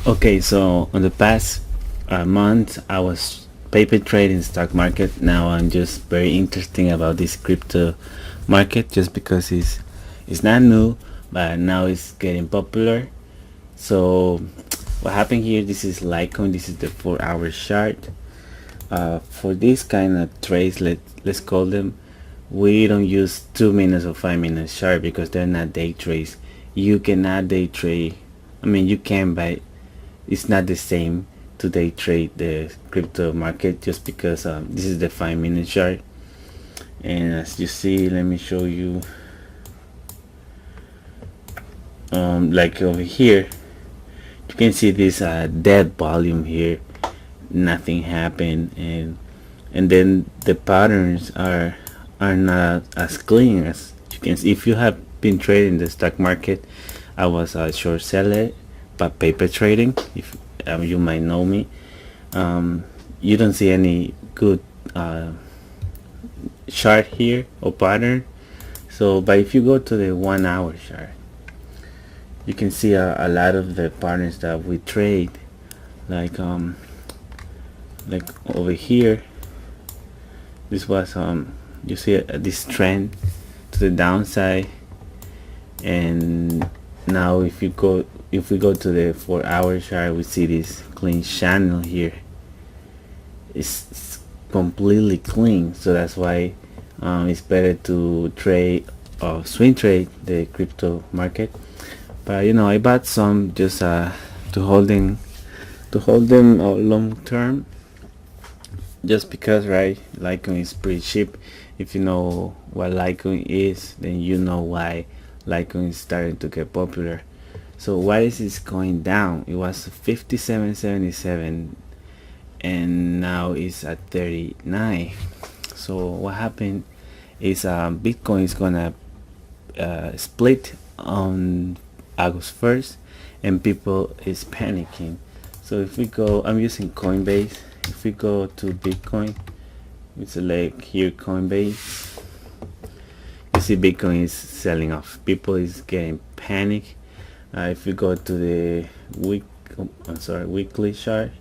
Okay, so on the past month, I was paper trading stock market. Now I'm just very interesting about this crypto market, just because it's not new, but now it's getting popular. So what happened here? This is Litecoin. This is the 4-hour chart. For this kind of trades, let's call them. We don't use 2 minutes or 5 minutes chart because they're not day trades. You cannot day trade. I mean, you can, but it's not the same to day trade the crypto market, just because this is the 5 minute chart. And as you see, let me show you, like over here, you can see this dead volume here. Nothing happened, and then the patterns are not as clean as you can see. If you have been trading the stock market, I was a short seller, but paper trading, if you might know me, you don't see any good chart here or pattern. So but if you go to the 1 hour chart, you can see a lot of the patterns that we trade, like like over here. This was you see this trend to the downside, and now if we go to the 4 hour chart, we see this clean channel here. It's completely clean, so that's why it's better to trade or swing trade the crypto market. But I bought some just to hold them long term, just because, right, Litecoin is pretty cheap. If you know what Litecoin is, then you know why Litecoin is starting to get popular. So why is this going down? It was 57.77 and now it's at 39. So what happened is Bitcoin is gonna split on August 1st, and people is panicking. So if we go, I'm using Coinbase. If we go to Bitcoin, we select here Coinbase, you see Bitcoin is selling off. People is getting panic. If we go to the weekly chart,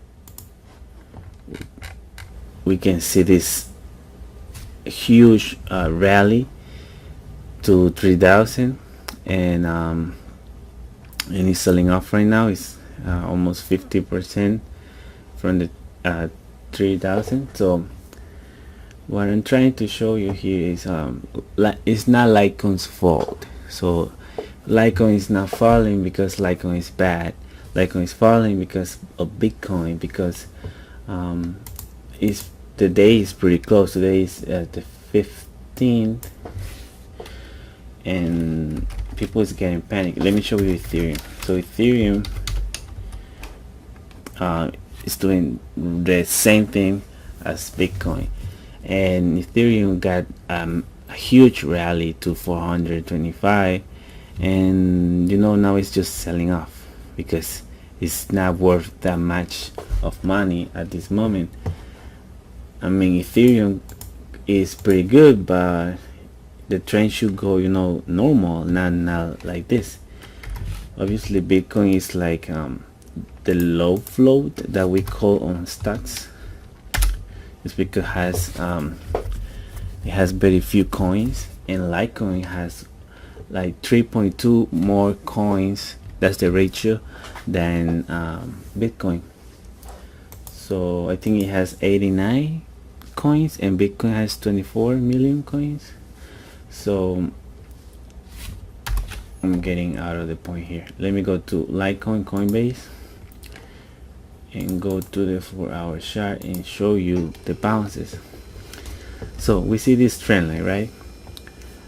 we can see this huge rally to 3,000, and it's selling off right now. It's almost 50% from the 3,000. So what I'm trying to show you here is it's not Litecoin's fault. So Litecoin is not falling because Litecoin is bad. Litecoin is falling because of Bitcoin, because the day is pretty close. Today is the 15th, and people is getting panic. Let me show you Ethereum. So Ethereum is doing the same thing as Bitcoin, and Ethereum got a huge rally to 425, and now it's just selling off because it's not worth that much of money at this moment. I mean, Ethereum is pretty good, but the trend should go normal, not like this. Obviously Bitcoin is like the low float that we call on stocks. It's because it has very few coins, and Litecoin has like 3.2 more coins, that's the ratio, than Bitcoin. So I think it has 89 coins and Bitcoin has 24 million coins. So I'm getting out of the point here. Let me go to Litecoin Coinbase and go to the 4-hour chart and show you the bounces. So we see this trend line, right?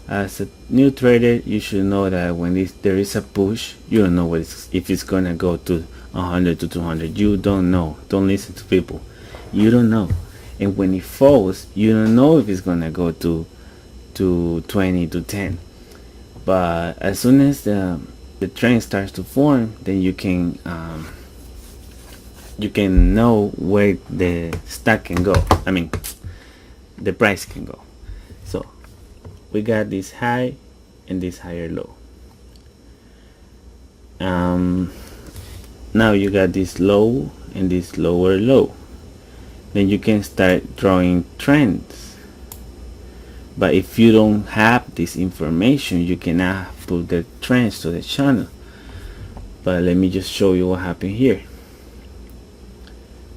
As a new trader, you should know that when there is a push, you don't know if it's gonna go to 100 to 200. You don't know. Don't listen to people. You don't know. And when it falls, you don't know if it's gonna go to 20 to 10. But as soon as the trend starts to form, then you can know where the stock can go. I mean, the price can go. So we got this high and this higher low. now you got this low and this lower low. Then you can start drawing trends. But if you don't have this information, you cannot put the trends to the channel. But let me just show you what happened here.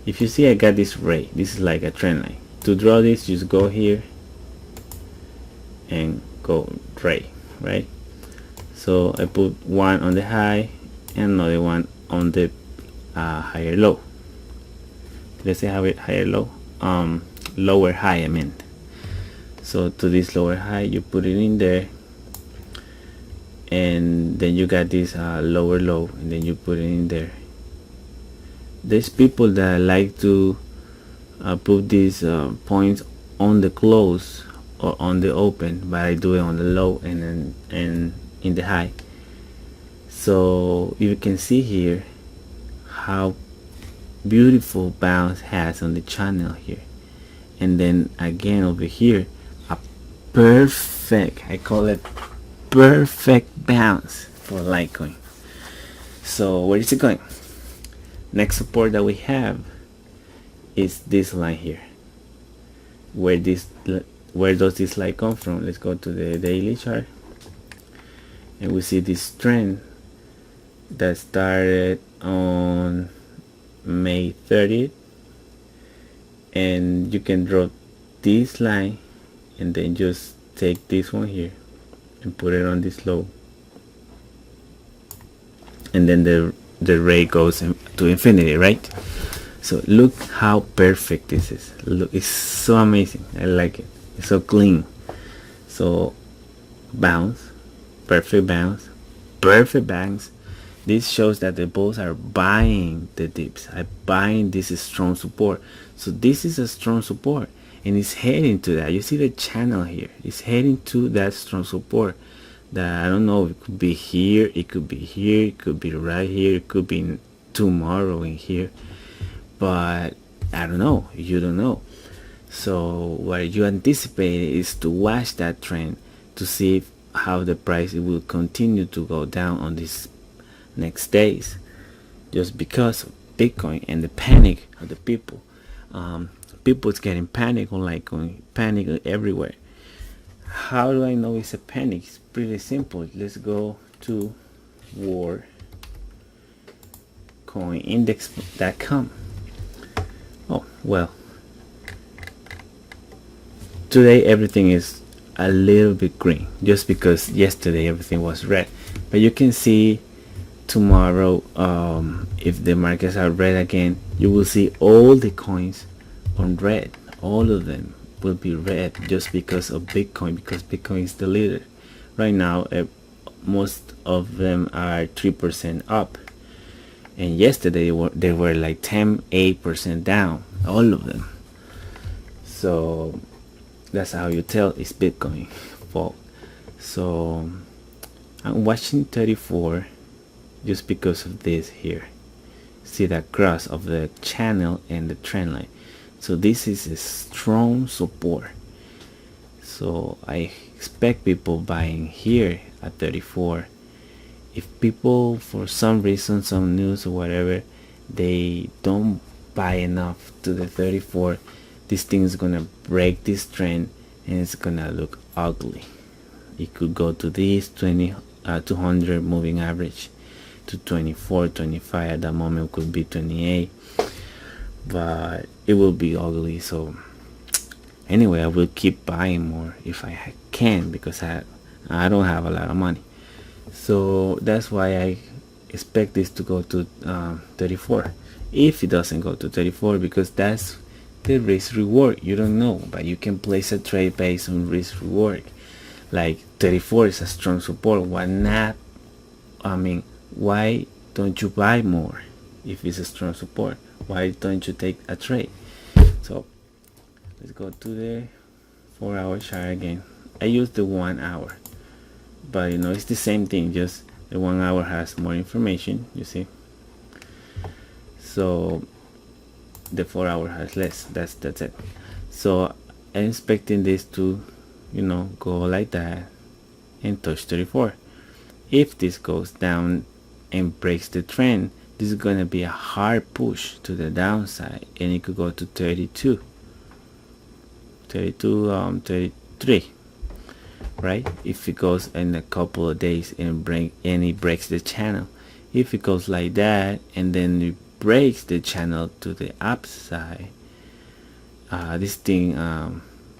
If you see, I got this ray. This is like a trend line. To draw this, just go here and go ray, right? So I put one on the high and another one on the higher low. Let's say higher low, lower high, I meant. So to this lower high, you put it in there, and then you got this lower low, and then you put it in there. There's people that like to put these points on the close or on the open, but I do it on the low and in the high. So you can see here how beautiful bounce has on the channel here, and then again over here a perfect, I call it perfect bounce for Litecoin. So where is it going? Next support that we have is this line here. Where does this line come from? Let's go to the daily chart, and we see this trend that started on May 30th, and you can draw this line and then just take this one here and put it on this low, and then the ray goes to infinity, right? So look how perfect this is. Look, it's so amazing. I like it. It's so clean. So bounce, perfect bounce, perfect bounce. This shows that the bulls are buying the dips, are buying this strong support. So this is a strong support, and it's heading to that. You see the channel here, it's heading to that strong support. That I don't know, it could be here, it could be here, it could be right here, it could be tomorrow in here, but I don't know, you don't know. So what you anticipate is to watch that trend to see how the price will continue to go down on these next days, just because of Bitcoin and the panic of the people. People's getting panic on Litecoin, panic everywhere. How do I know it's a panic? It's pretty simple. Let's go to warcoinindex.com. Oh well, today everything is a little bit green, just because yesterday everything was red. But you can see tomorrow, if the markets are red again, you will see all the coins on red. All of them will be red, just because of Bitcoin, because Bitcoin is the leader right now. Most of them are 3% up, and yesterday they were like 8% down, all of them. So that's how you tell it's Bitcoin fault. So I'm watching 34 just because of this here. See that cross of the channel and the trend line. So this is a strong support. So I expect people buying here at 34. If people, for some reason, some news or whatever, they don't buy enough to the 34, this thing is gonna break this trend and it's gonna look ugly. It could go to this 200 moving average, to 24, 25. At that moment it could be 28, but it will be ugly. So anyway, I will keep buying more if I can, because I don't have a lot of money. So that's why I expect this to go to 34. If it doesn't go to 34, because that's the risk reward, you don't know, but you can place a trade based on risk reward. Like 34 is a strong support. Why not? I mean, why don't you buy more if it's a strong support? Why don't you take a trade? So let's go to the 4-hour chart again. I use the 1 hour, but you know, it's the same thing, just the 1 hour has more information, you see. So the 4 hour has less. That's it. So I'm expecting this to, you know, go like that and touch 34. If this goes down and breaks the trend, this is gonna be a hard push to the downside, and it could go to 32, 33, right? If it goes in a couple of days and it breaks the channel. If it goes like that and then it breaks the channel to the upside, this thing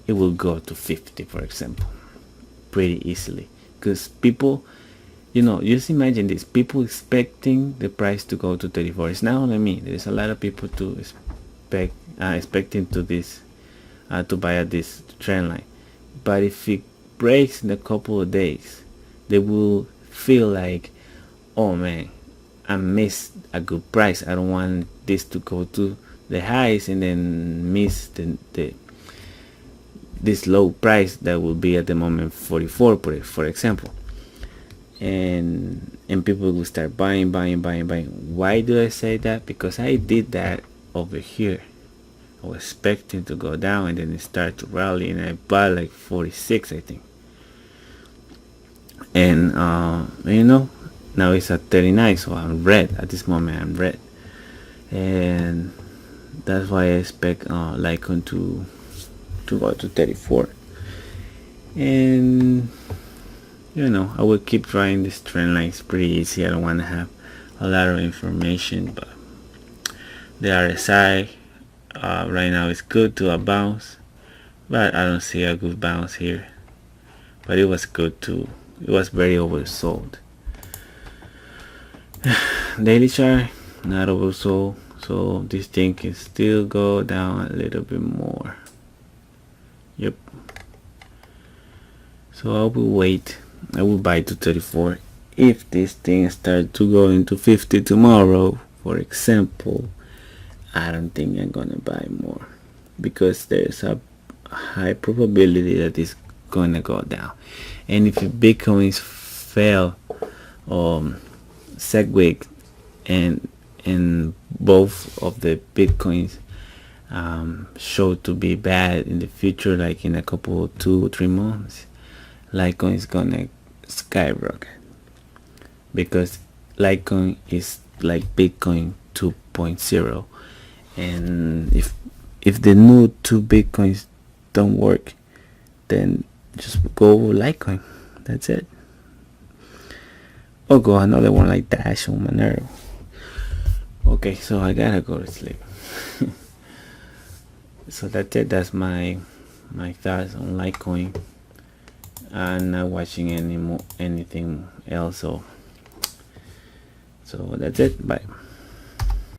it will go to 50, for example, pretty easily, because people, just imagine this, people expecting the price to go to 34. It's not only me, there's a lot of people to expecting to this to buy at this trend line. But if it breaks in a couple of days, they will feel like, oh man, I missed a good price. I don't want this to go to the highs and then miss this low price that will be at the moment 44, for example. And people will start buying. Why do I say that? Because I did that over here. I was expecting to go down and then it started to rally, and I bought like 46, I think. And now it's at 39, so I'm red at this moment. I'm red, and that's why I expect Litecoin to go to 34. And I will keep trying this trend line. It's pretty easy. I don't want to have a lot of information, but the RSI right now is good to a bounce, but I don't see a good bounce here. But it was good too. It was very oversold. Daily chart, not oversold, so this thing can still go down a little bit more. Yep. So I will wait. I will buy to 34. If this thing starts to go into 50 tomorrow, for example, I don't think I'm gonna buy more, because there's a high probability that it's gonna go down. And if Bitcoins fail Segway and both of the Bitcoins show to be bad in the future, like in a couple 2-3 months, Litecoin is gonna skyrocket, because Litecoin is like Bitcoin 2.0, and if the new 2 Bitcoins don't work, then just go Litecoin. That's it. Or go another one like Dash or Monero. Okay, so I gotta go to sleep. So that's it. That's my thoughts on Litecoin. I'm not watching anything else. So that's it. Bye.